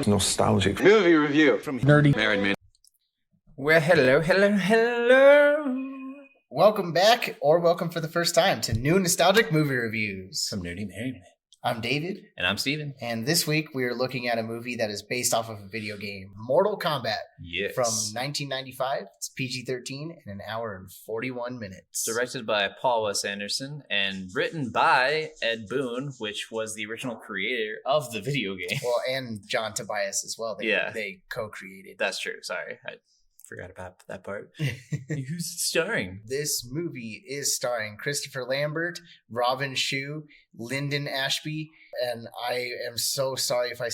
a nostalgic movie review from Nerdy Married Man. Well, hello. Welcome back, or welcome for the first time to new nostalgic movie reviews. From Nerdy Married Man. I'm David. And I'm Steven. And this week we are looking at a movie that is based off of a video game, Mortal Kombat. Yes. From 1995. It's PG-13 and an hour and 41 minutes. Directed by Paul Wes Anderson and written by Ed Boon, which was the original creator of the video game. Well, and John Tobias as well. They co-created. That's true. Sorry. I forgot about that part. Who's starring? This movie is starring Christopher Lambert, Robin Shou, Lyndon Ashby, and I am so sorry if I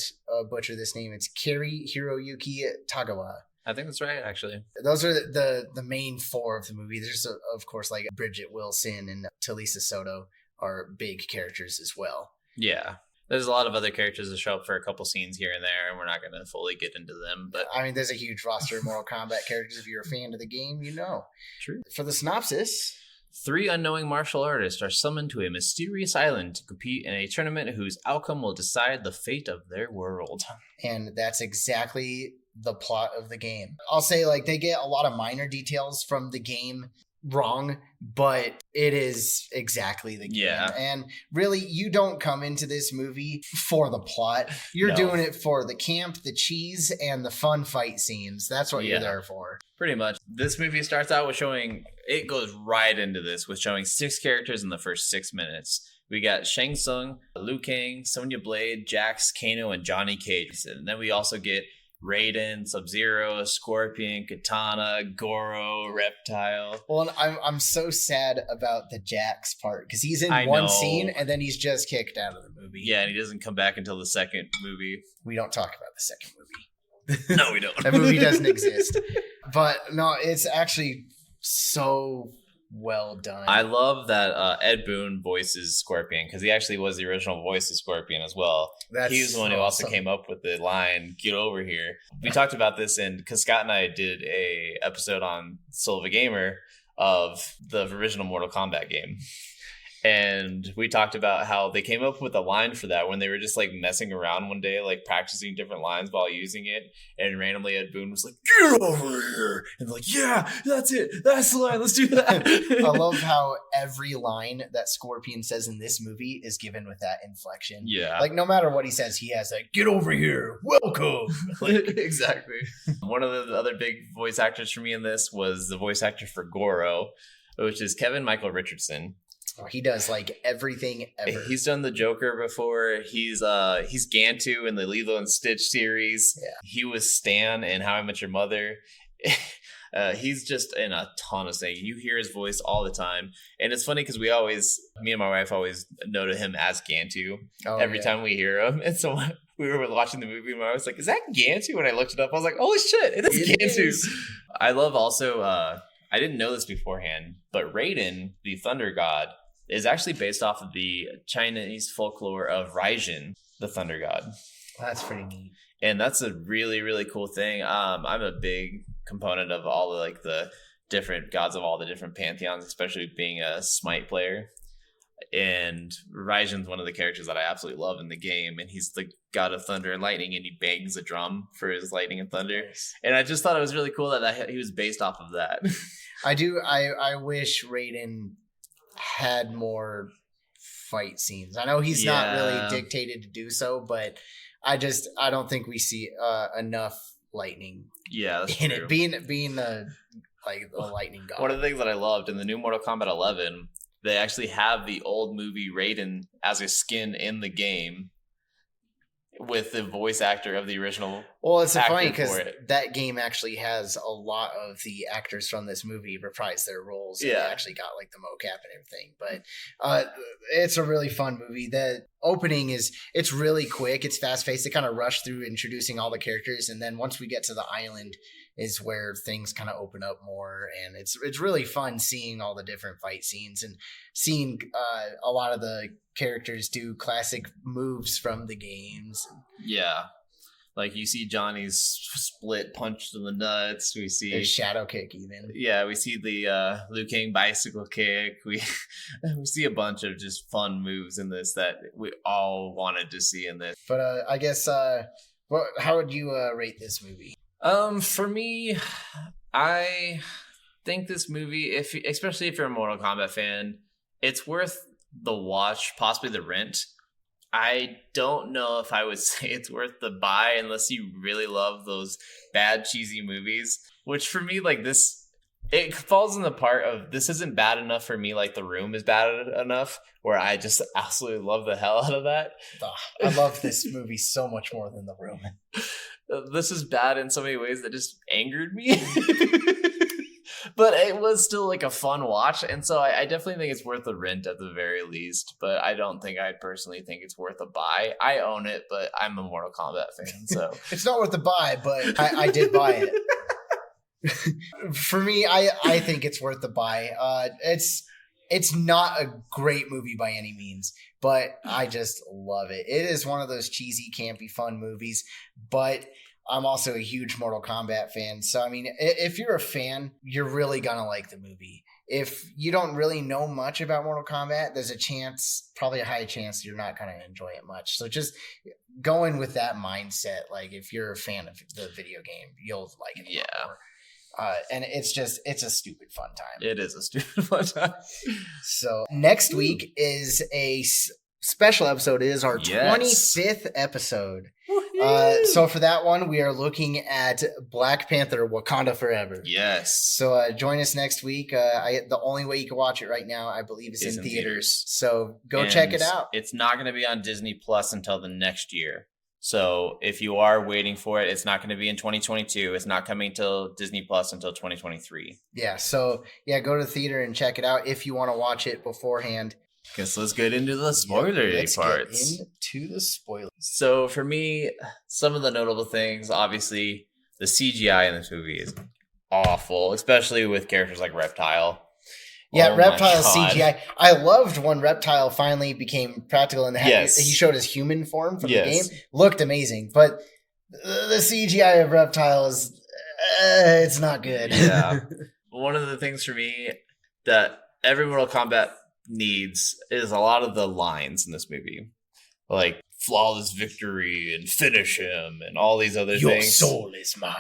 butcher this name. It's Kari Hiroyuki Tagawa. I think that's right, actually. Those are the main four of the movie. There's, of course, like Bridget Wilson and Talisa Soto are big characters as well. Yeah. There's a lot of other characters that show up for a couple scenes here and there, and we're not going to fully get into them. But I mean, there's a huge roster of Mortal Kombat characters. If you're a fan of the game, you know. True. For the synopsis, 3 unknowing martial artists are summoned to a mysterious island to compete in a tournament whose outcome will decide the fate of their world. And that's exactly the plot of the game. I'll say, like, they get a lot of minor details from the game wrong, but it is exactly the game. Yeah. And really, you don't come into this movie for the plot. You're doing it for the camp, the cheese, and the fun fight scenes. That's what you're there for. Pretty much. This movie starts out with it goes right into this with showing 6 characters in the first 6 minutes. We got Shang Tsung, Liu Kang, Sonya Blade, Jax, Kano, and Johnny Cage. And then we also get Raiden, Sub-Zero, Scorpion, Katana, Goro, Reptile. Well, and I'm so sad about the Jax part because he's in one scene and then he's just kicked out of the movie. Yeah, and he doesn't come back until the second movie. We don't talk about the second movie. No, we don't. That movie doesn't exist. But no, it's actually so well done. I love that Ed Boon voices Scorpion because he actually was the original voice of Scorpion as well. He was the one who also came up with the line, "Get over here." We talked about this because Scott and I did a episode on Soul of a Gamer of the original Mortal Kombat game. And we talked about how they came up with a line for that when they were just like messing around one day, like practicing different lines while using it. And randomly Ed Boon was like, "Get over here." And they're like, "Yeah, that's it. That's the line. Let's do that." I love how every line that Scorpion says in this movie is given with that inflection. Yeah. Like no matter what he says, he has like, "Get over here. Welcome." Like, exactly. One of the other big voice actors for me in this was the voice actor for Goro, which is Kevin Michael Richardson. Oh, he does like everything ever. He's done the Joker before. He's Gantu in the Lilo and Stitch series. Yeah. He was Stan in How I Met Your Mother. He's just in a ton of things. You hear his voice all the time. And it's funny because me and my wife always know to him as Gantu every time we hear him. And so we were watching the movie and I was like, "Is that Gantu?" When I looked it up, I was like, "Holy shit, it is Gantu." I love also, I didn't know this beforehand, but Raiden, the Thunder God, is actually based off of the Chinese folklore of Raijin, the Thunder God. That's pretty neat. And that's a really, really cool thing. I'm a big component of all the different gods of all the different pantheons, especially being a Smite player. And Raijin's one of the characters that I absolutely love in the game. And he's the god of thunder and lightning, and he bangs a drum for his lightning and thunder. And I just thought it was really cool that he was based off of that. I wish Raiden had more fight scenes. I know he's not really dictated to do so, but I don't think we see enough lightning. Yeah, that's in true. it being the lightning god. One of the things that I loved in the new Mortal Kombat 11, they actually have the old movie Raiden as a skin in the game with the voice actor of the original. Well, it's funny because that game actually has a lot of the actors from this movie reprise their roles. And they actually got like the mocap and everything. But it's a really fun movie. The opening it's really quick. It's fast paced. They kind of rush through introducing all the characters, and then once we get to the island is where things kind of open up more, and it's really fun seeing all the different fight scenes and seeing a lot of the characters do classic moves from the games. Yeah. Like you see Johnny's split punch to the nuts. We see his shadow kick even. Yeah, we see the Liu Kang bicycle kick. We see a bunch of just fun moves in this that we all wanted to see in this. But I guess Well, how would you rate this movie? For me, I think this movie, especially if you're a Mortal Kombat fan, it's worth the watch, possibly the rent. I don't know if I would say it's worth the buy unless you really love those bad, cheesy movies. Which for me, like this, it falls in the part of this isn't bad enough for me. Like The Room is bad enough, where I just absolutely love the hell out of that. I love this movie so much more than The Room. This is bad in so many ways that just angered me. But it was still like a fun watch, and so I definitely think it's worth the rent at the very least. But I don't think I personally think it's worth a buy. I own it, but I'm a Mortal Kombat fan, so it's not worth the buy. But I did buy it. For me, I think it's worth the buy. It's not a great movie by any means, but I just love it. It is one of those cheesy, campy, fun movies, but I'm also a huge Mortal Kombat fan. So, I mean, if you're a fan, you're really going to like the movie. If you don't really know much about Mortal Kombat, there's a chance, probably a high chance, you're not going to enjoy it much. So just go in with that mindset. Like, if you're a fan of the video game, you'll like it a lot more. And it's a stupid fun time. It is a stupid fun time. So next week is a special episode. It is our 25th episode. So for that one, we are looking at Black Panther: Wakanda Forever. Yes. So join us next week. The only way you can watch it right now, I believe, is in theaters. So go check it out. It's not going to be on Disney Plus until the next year. So if you are waiting for it, it's not going to be in 2022. It's not coming till Disney Plus until 2023. Yeah. So go to the theater and check it out if you want to watch it beforehand. Guess let's get into the spoilery parts. Get into the spoilers. So for me, some of the notable things, obviously, the CGI in this movie is awful, especially with characters like Reptile. Yeah, Reptile CGI. I loved when Reptile finally became practical and he showed his human form from the game. Looked amazing, but the CGI of Reptile is it's not good. Yeah. One of the things for me that every Mortal Kombat needs is a lot of the lines in this movie, like flawless victory and finish him and all these other things. Your soul is mine.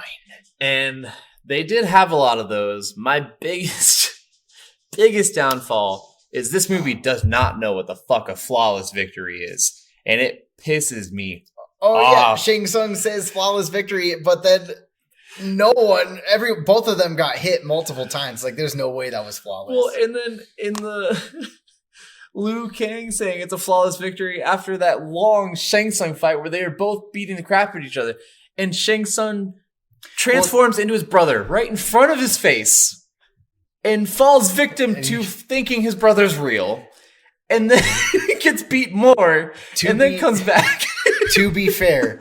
And they did have a lot of those. My biggest downfall is this movie does not know what the fuck a flawless victory is, and it pisses me off. Shang Tsung says flawless victory, but then both of them got hit multiple times. Like, there's no way that was flawless. Well, and then in the Liu Kang saying it's a flawless victory after that long Shang Tsung fight where they were both beating the crap out of each other, and Shang Tsung transforms into his brother right in front of his face and falls victim to thinking his brother's real, and then gets beat more, then comes back. To be fair,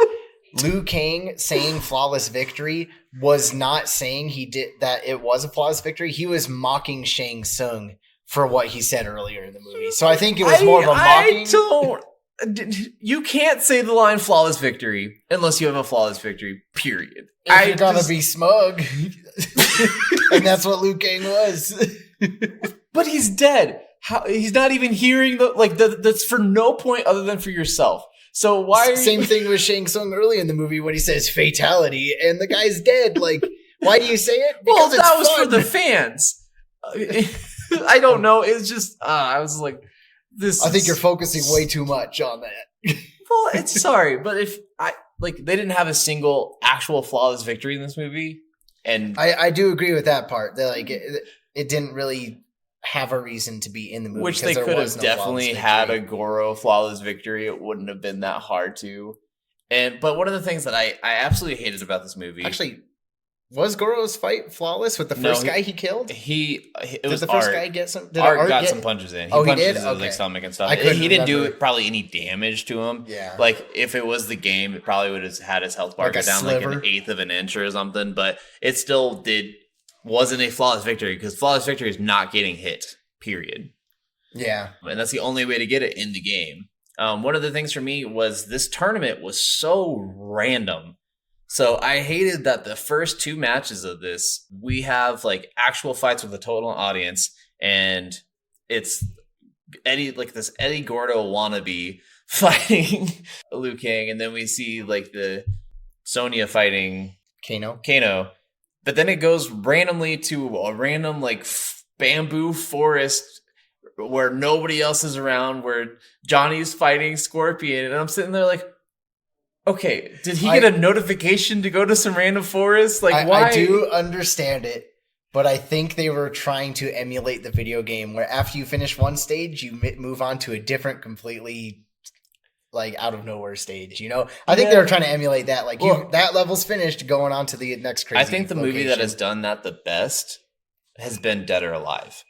Liu Kang saying flawless victory was not saying that it was a flawless victory. He was mocking Shang Tsung for what he said earlier in the movie. So I think it was more of a mocking. You can't say the line flawless victory unless you have a flawless victory, period. You're going to be smug. And that's what Liu Kang was. But he's dead. He's not even hearing that's for no point other than for yourself. So why? Same thing with Shang Tsung early in the movie when he says fatality and the guy's dead. Like, why do you say it? Because that was fun. For the fans. I don't know. It's just I was like, this. I think you're focusing way too much on that. Well, it's sorry, but if they didn't have a single actual flawless victory in this movie, and I do agree with that part. That it didn't really have a reason to be in the movie, which they could have definitely had a Goro flawless victory. It wouldn't have been that hard to. But one of the things that I absolutely hated about this movie, actually, was Goro's fight flawless with the first guy he killed? It was the first guy get some? Did Art got some punches in. He punched his like stomach and stuff. He didn't do probably any damage to him. Yeah, like if it was the game, it probably would have had his health bar go down like an eighth of an inch or something. But it still wasn't a flawless victory because flawless victory is not getting hit. Period. Yeah, and that's the only way to get it in the game. One of the things for me was this tournament was so random. So I hated that the first two matches of this, we have like actual fights with a total audience, and it's this Eddie Gordo wannabe fighting Liu Kang, and then we see like the Sonya fighting Kano. But then it goes randomly to a random like bamboo forest where nobody else is around, where Johnny's fighting Scorpion, and I'm sitting there like, okay, did he get a notification to go to some random forest? Like, why? I do understand it, but I think they were trying to emulate the video game where after you finish one stage, you move on to a different, completely like out of nowhere stage. You know, I think they were trying to emulate that. Like, that level's finished, going on to the next crazy. I think the movie that has done that the best has been Dead or Alive.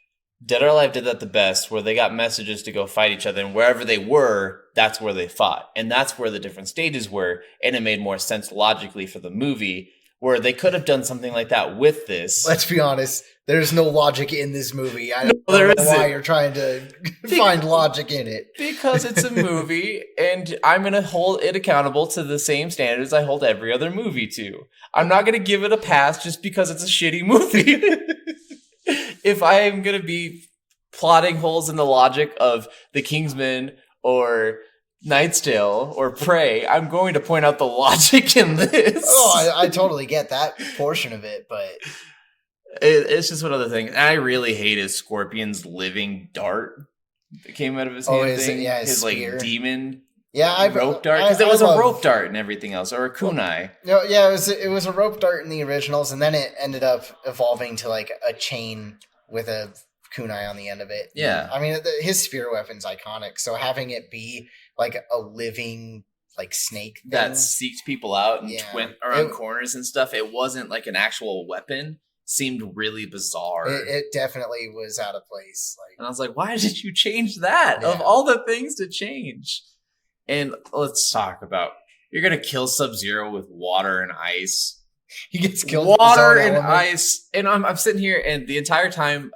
Dead or Alive did that the best, where they got messages to go fight each other, and wherever they were, that's where they fought. And that's where the different stages were, and it made more sense logically for the movie, where they could have done something like that with this. Let's be honest, there's no logic in this movie. I don't know why you're trying to find logic in it. Because it's a movie, and I'm going to hold it accountable to the same standards I hold every other movie to. I'm not going to give it a pass just because it's a shitty movie. If I am going to be plotting holes in the logic of The Kingsman or Knight's Tale or Prey, I'm going to point out the logic in this. Oh, I totally get that portion of it, but it's just one other thing. And I really hate his Scorpion's living dart that came out of his hand thing. His like demon rope dart, because it was a rope dart and everything else, or a kunai. It was a rope dart in the originals, and then it ended up evolving to like a chain with a kunai on the end of it. Yeah, I mean his spear weapon's iconic, so having it be like a living like snake thing that seeks people out and went around corners and stuff, it wasn't like an actual weapon. Seemed really bizarre. It definitely was out of place. Like, and I was like, why did you change that? Of all the things to change. And let's talk about, you're going to kill Sub-Zero with water and ice. He gets killed with water and ice. And I'm sitting here, and the entire time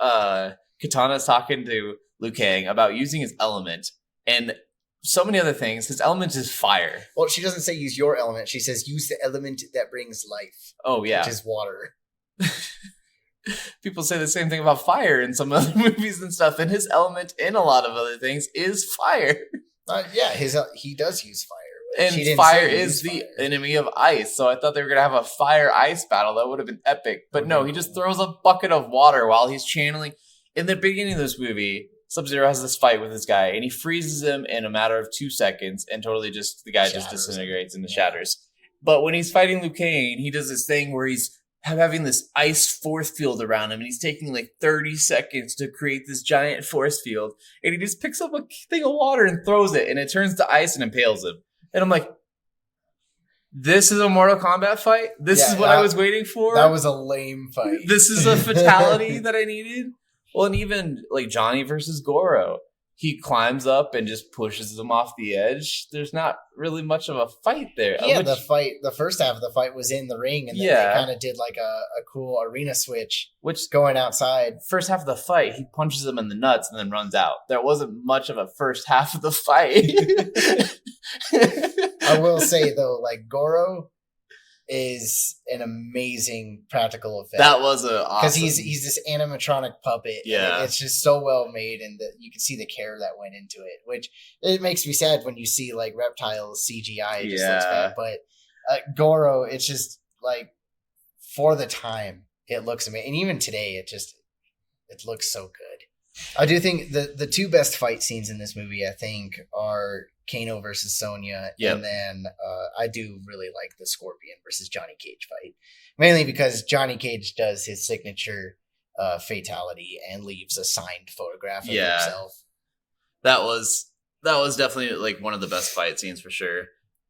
Katana's talking to Liu Kang about using his element and so many other things. His element is fire. Well, she doesn't say use your element. She says use the element that brings life. Oh, yeah. Which is water. People say the same thing about fire in some other movies and stuff. And his element in a lot of other things is fire. He does use fire. And fire is the enemy of ice. So I thought they were going to have a fire-ice battle. That would have been epic. But no, he just throws a bucket of water while he's channeling. In the beginning of this movie, Sub-Zero has this fight with this guy, and he freezes him in a matter of 2 seconds, and totally just, the guy just disintegrates and shatters. But when he's fighting Liu Kang, he does this thing where he's having this ice force field around him, and he's taking like 30 seconds to create this giant force field, and he just picks up a thing of water and throws it, and it turns to ice and impales him. And I'm like, this is a Mortal Kombat fight? This is what I was waiting for? That was a lame fight. This is a fatality that I needed? Well, and even like Johnny versus Goro, he climbs up and just pushes him off the edge. There's not really much of a fight there. Yeah, the first half of the fight was in the ring, and then they kind of did like a cool arena switch, which going outside. First half of the fight, he punches him in the nuts and then runs out. There wasn't much of a first half of the fight. I will say though, like Goro is an amazing practical effect. That was awesome, because he's this animatronic puppet. Yeah, it's just so well made, and you can see the care that went into it. Which it makes me sad when you see like Reptile's CGI. It just looks bad, but Goro, it's just like for the time it looks amazing, and even today it looks so good. I do think the two best fight scenes in this movie, I think, are Kano versus Sonya, and then I do really like the Scorpion versus Johnny Cage fight, mainly because Johnny Cage does his signature fatality and leaves a signed photograph of himself. That was definitely like one of the best fight scenes for sure.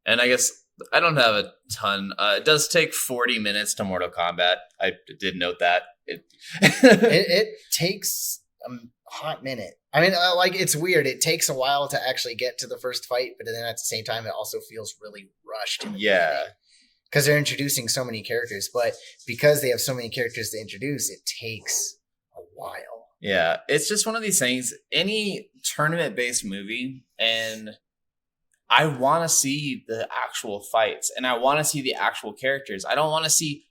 And I guess I don't have a ton. It does take 40 minutes to Mortal Kombat. I did note that it takes a hot minute. I mean, like, it's weird. It takes a while to actually get to the first fight, but then at the same time, it also feels really rushed. Because they're introducing so many characters, but because they have so many characters to introduce, it takes a while. Yeah, it's just one of these things. Any tournament-based movie, and I want to see the actual fights, and I want to see the actual characters. I don't want to see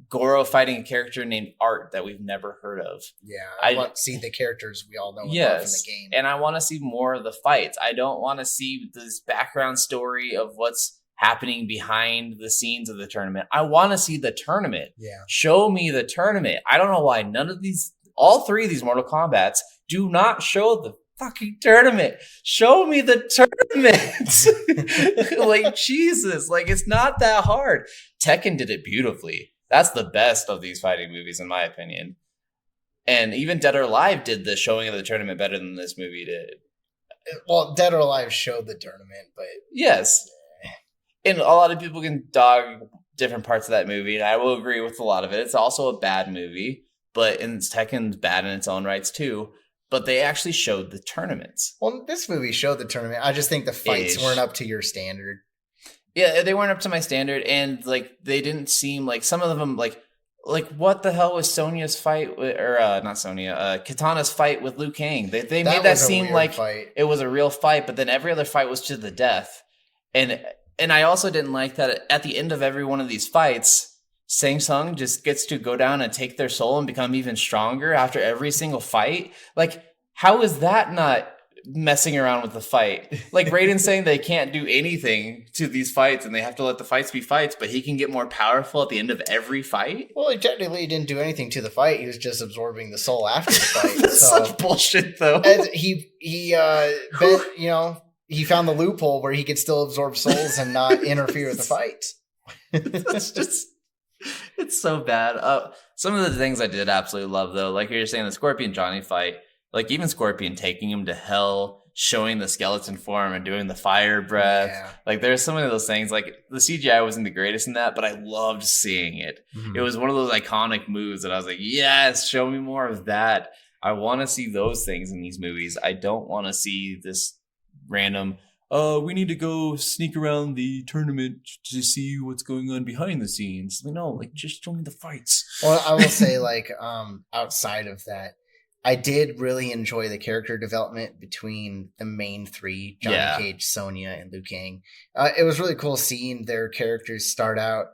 Goro fighting a character named Art that we've never heard of. Yeah, I want to see the characters we all know from the game. And I want to see more of the fights. I don't want to see this background story of what's happening behind the scenes of the tournament. I want to see the tournament. Yeah. Show me the tournament. I don't know why all three of these Mortal Kombats do not show the fucking tournament. Show me the tournament. Like, Jesus, like, it's not that hard. Tekken did it beautifully. That's the best of these fighting movies, in my opinion. And even Dead or Alive did the showing of the tournament better than this movie did. Well, Dead or Alive showed the tournament, but... Yes. And a lot of people can dog different parts of that movie, and I will agree with a lot of it. It's also a bad movie, but Tekken's bad in its own rights too. But they actually showed the tournaments. Well, this movie showed the tournament. I just think the fights weren't up to your standard. Yeah, they weren't up to my standard, and like they didn't seem like some of them like what the hell was Sonya's fight with, or not Sonya, Katana's fight with Liu Kang? They made that seem like it was a real fight, but then every other fight was to the death. And I also didn't like that at the end of every one of these fights, Shang Tsung just gets to go down and take their soul and become even stronger after every single fight. Like, how is that not messing around with the fight? Like, Raiden's saying they can't do anything to these fights and they have to let the fights be fights, but he can get more powerful at the end of every fight? Well, he technically didn't do anything to the fight. He was just absorbing the soul after the fight. That's such bullshit, though. He found the loophole where he could still absorb souls and not interfere with the fight. It's so bad. Some of the things I did absolutely love, though, like you're saying, the Scorpion Johnny fight, like even Scorpion taking him to hell, showing the skeleton form and doing the fire breath. Yeah. Like there's so many of those things. Like the CGI wasn't the greatest in that, but I loved seeing it. Mm-hmm. It was one of those iconic moves that I was like, yes, show me more of that. I want to see those things in these movies. I don't want to see this random, we need to go sneak around the tournament to see what's going on behind the scenes. No, like, just show me the fights. Well, I will say, like, outside of that, I did really enjoy the character development between the main three, Johnny Cage, Sonya, and Liu Kang. It was really cool seeing their characters start out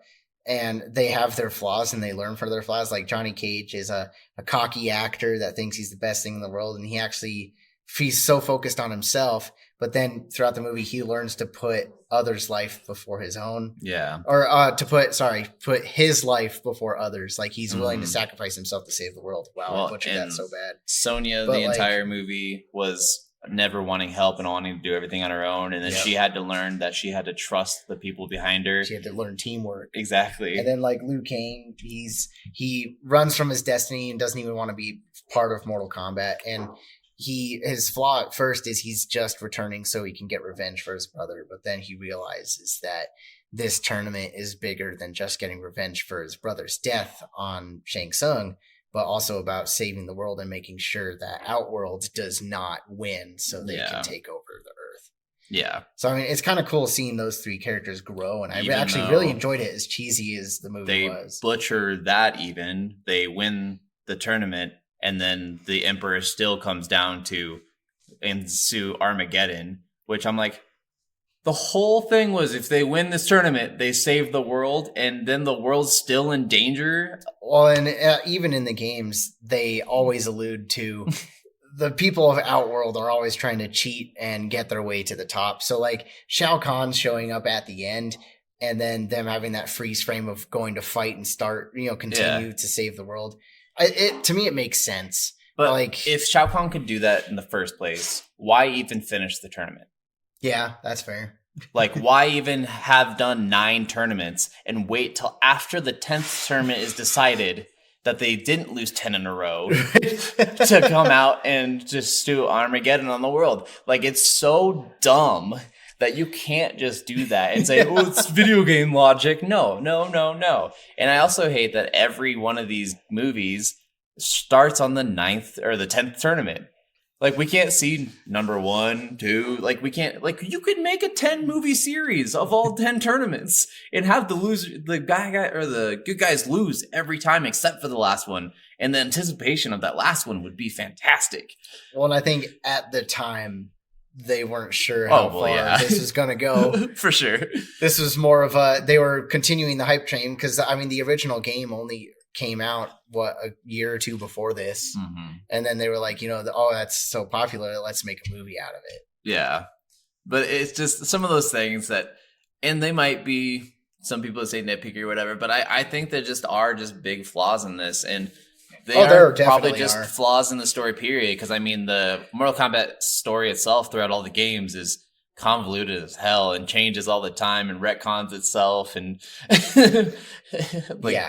and they have their flaws and they learn from their flaws. Like Johnny Cage is a cocky actor that thinks he's the best thing in the world, and he's so focused on himself. But then throughout the movie, he learns to put others' life before his own. Yeah. Or put his life before others. Like he's willing to sacrifice himself to save the world. Wow, I butchered that so bad. Sonya, the entire movie, was never wanting help and wanting to do everything on her own. And then she had to learn that she had to trust the people behind her. She had to learn teamwork. Exactly. And then like Liu Kang, he runs from his destiny and doesn't even want to be part of Mortal Kombat. And his flaw at first is he's just returning so he can get revenge for his brother, but then he realizes that this tournament is bigger than just getting revenge for his brother's death on Shang Tsung, but also about saving the world and making sure that Outworld does not win so they can take over the Earth. Yeah. So I mean, it's kind of cool seeing those three characters grow, and I actually really enjoyed it, as cheesy as the movie was. They butcher that. Even they win the tournament. And then the Emperor still comes down to ensue Armageddon, which I'm like, the whole thing was if they win this tournament, they save the world, and then the world's still in danger. Well, and even in the games, they always allude to the people of Outworld are always trying to cheat and get their way to the top. So like Shao Kahn showing up at the end, and then them having that freeze frame of going to fight and start, continue to save the world. To me, it makes sense. But like, if Shao Kahn could do that in the first place, why even finish the tournament? Yeah, that's fair. Like, why even have done 9 tournaments and wait till after the 10th tournament is decided that they didn't lose 10 in a row to come out and just do Armageddon on the world? Like, it's so dumb that you can't just do that and say, oh, it's video game logic. No. And I also hate that every one of these movies starts on the 9th or the 10th tournament. Like, we can't see number 1, 2. Like, we can't, like, you could make a 10 movie series of all 10 tournaments and have the good guys lose every time except for the last one. And the anticipation of that last one would be fantastic. Well, and I think at the time, they weren't sure how far this was going to go. For sure. This was more of they were continuing the hype train because, I mean, the original game only came out, a year or 2 before this. Mm-hmm. And then they were like, that's so popular, let's make a movie out of it. Yeah. But it's just some of those things that, And they might be, some people say nitpicky or whatever, but I think there just are just big flaws in this. And there probably just flaws in the story, period. Because, I mean, the Mortal Kombat story itself throughout all the games is convoluted as hell and changes all the time and retcons itself and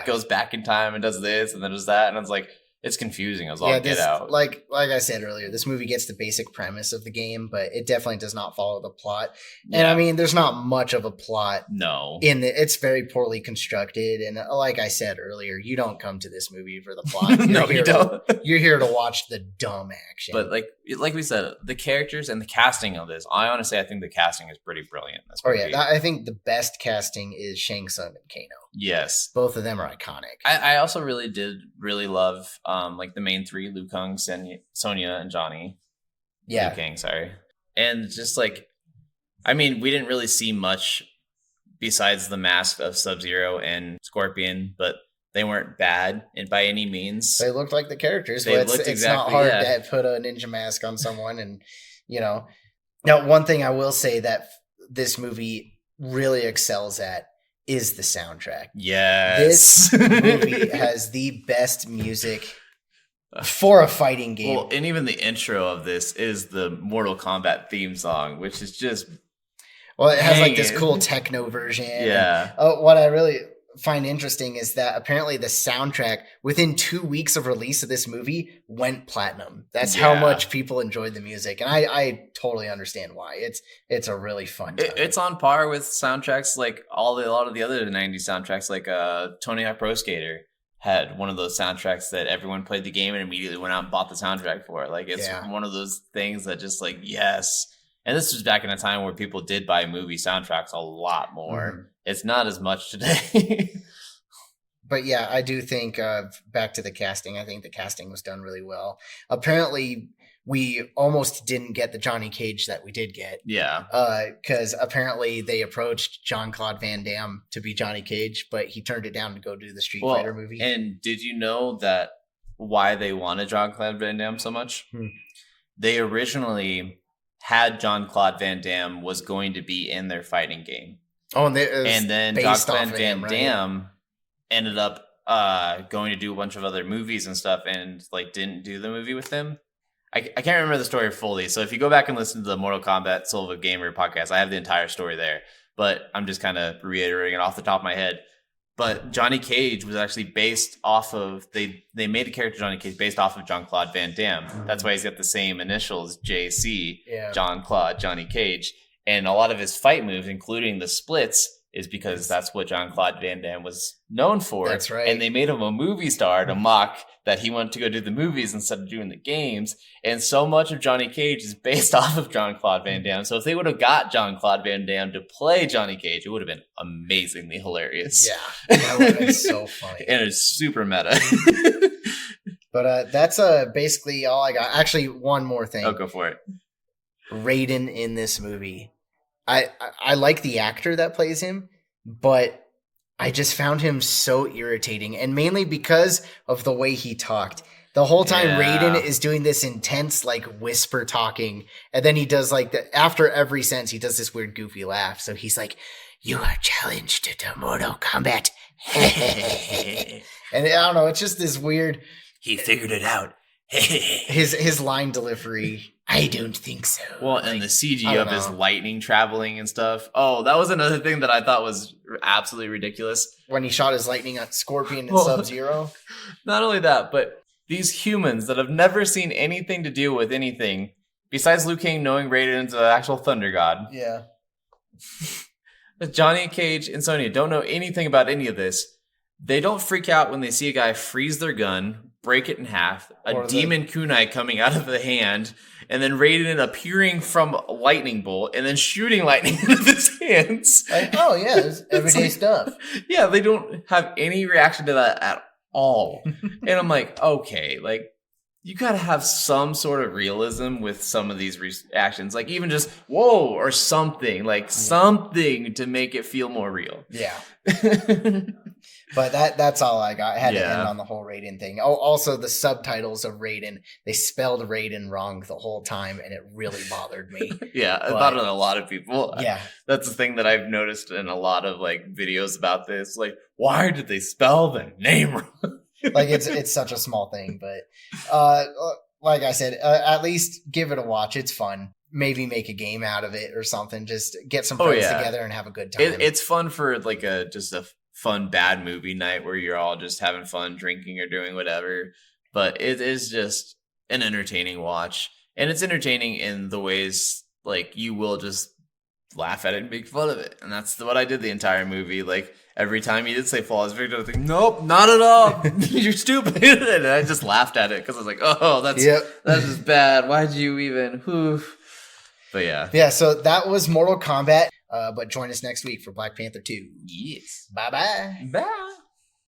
goes back in time and does this and then does that. And it's like, it's confusing as all get out. Like I said earlier, this movie gets the basic premise of the game, but it definitely does not follow the plot. Yeah. And I mean, there's not much of a plot. No. It's very poorly constructed. And like I said earlier, you don't come to this movie for the plot. No, you don't. You're here to watch the dumb action. But like we said, the characters and the casting of this, I think the casting is pretty brilliant in this movie. I think the best casting is Shang Tsung and Kano. Yes. Both of them are iconic. I also really love like the main three, Liu Kang, Sonya, and Johnny. Yeah. Liu Kang, sorry. And just like, I mean, we didn't really see much besides the mask of Sub-Zero and Scorpion, but they weren't bad by any means. They looked like the characters. It's not hard to put a ninja mask on someone. And, Now, one thing I will say that this movie really excels at is the soundtrack. Yes. This movie has the best music for a fighting game. Well, and even the intro of this is the Mortal Kombat theme song, which is just... Well, it has like this cool techno version. Yeah. And, what I really find interesting is that apparently the soundtrack, within 2 weeks of release of this movie, went platinum. That's how much people enjoyed the music. And I totally understand why. It's a really fun time. It's on par with soundtracks like a lot of the other 90s soundtracks, like Tony Hawk Pro Skater had one of those soundtracks that everyone played the game and immediately went out and bought the soundtrack for it. Like, it's one of those things that just like, yes. And this was back in a time where people did buy movie soundtracks a lot more. Mm-hmm. It's not as much today. But yeah, I do think, back to the casting, I think the casting was done really well. Apparently, we almost didn't get the Johnny Cage that we did get. Yeah. Because apparently they approached Jean-Claude Van Damme to be Johnny Cage, but he turned it down to go do the Street Fighter movie. And did you know that why they wanted Jean-Claude Van Damme so much? They originally had Jean-Claude Van Damme was going to be in their fighting game. Oh, and then Jean-Claude Van Damme ended up going to do a bunch of other movies and stuff and like didn't do the movie with them. I can't remember the story fully. So if you go back and listen to the Mortal Kombat Soul of a Gamer podcast, I have the entire story there. But I'm just kind of reiterating it off the top of my head. But Johnny Cage was actually based off of, they made a character Johnny Cage based off of Jean-Claude Van Damme. That's why he's got the same initials, JC, Jean-Claude, Johnny Cage. And a lot of his fight moves, including the splits, is because that's what Jean-Claude Van Damme was known for. That's right. And they made him a movie star to mock that he wanted to go do the movies instead of doing the games. And so much of Johnny Cage is based off of Jean-Claude Van Damme. So if they would have got Jean-Claude Van Damme to play Johnny Cage, it would have been amazingly hilarious. Yeah, that would have been so funny. And it's super meta. But that's basically all I got. Actually, one more thing. Oh, go for it. Raiden in this movie. I like the actor that plays him, but I just found him so irritating, and mainly because of the way he talked. The whole time Raiden is doing this intense like whisper talking, and then he does like after every sentence he does this weird goofy laugh. So he's like, "You are challenged to Mortal Kombat." And I don't know, it's just this weird. He figured it out. his line delivery. I don't think so. Well, and the CG of his lightning traveling and stuff. Oh, that was another thing that I thought was absolutely ridiculous. When he shot his lightning at Scorpion and Sub-Zero. Not only that, but these humans that have never seen anything to do with anything, besides Liu Kang knowing Raiden's an actual thunder god. Yeah. Johnny Cage and Sonya don't know anything about any of this. They don't freak out when they see a guy freeze their gun, break it in half, a demon kunai coming out of the hand, and then Raiden appearing from a lightning bolt and then shooting lightning out of his hands. Like, oh yeah, it's everyday stuff. Yeah, they don't have any reaction to that at all. And I'm like, okay, like you gotta have some sort of realism with some of these reactions, like even just whoa or something, like something to make it feel more real. Yeah. But that's all I got. I had to end on the whole Raiden thing. Oh, also the subtitles of Raiden, they spelled Raiden wrong the whole time, and it really bothered me. It bothered a lot of people. Yeah. That's the thing that I've noticed in a lot of like videos about this. Like, why did they spell the name wrong? Like it's such a small thing, but like I said, at least give it a watch. It's fun. Maybe make a game out of it or something. Just get some friends together and have a good time. It's fun for like just a fun bad movie night where you're all just having fun drinking or doing whatever. But it is just an entertaining watch, and it's entertaining in the ways like you will just laugh at it and make fun of it. And that's what I did the entire movie. Like every time he did say flawless victory, I was like, nope, not at all. You're stupid. And I just laughed at it because I was like, oh, that's just bad. Why'd you even? Oof. But yeah. So that was Mortal Kombat. But join us next week for Black Panther 2. Yes. Bye-bye. Bye.